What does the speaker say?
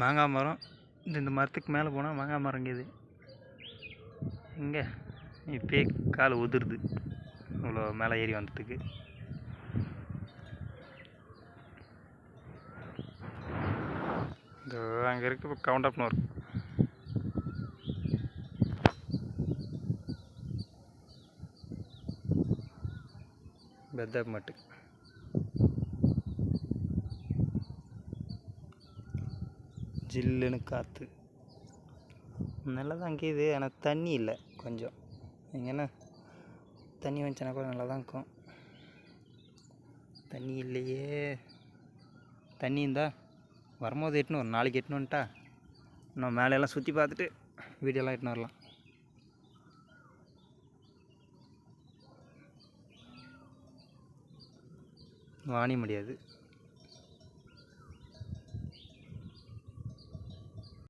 மாங்காய் மரம். இந்த மரத்துக்கு மேலே போனால் மாங்காய் மரம் இருக்குது. இங்கே இப்போயே கால் உதிருது இவ்வளோ மேலே ஏறி வந்ததுக்கு. அங்கே இருக்கு இப்போ கவுண்டப்னூர். பெத்தாப்மட்டு ஜில்லுன்னு காற்று நல்லா தான் இருக்குது. ஆனால் தண்ணி இல்லை. கொஞ்சம் எங்கன்னா தண்ணி வந்துச்சுன்னா கூட நல்லா தான் இருக்கும். தண்ணி இல்லையே. தண்ணி இருந்தால் வரும்போது எட்டுன்னு ஒரு நாளைக்கு எட்டுன்னு வந்துட்டா இன்னும் மேலையெல்லாம் சுற்றி பார்த்துட்டு வீடியோலாம் எட்டுன்னு வரலாம். வாணி முடியாது.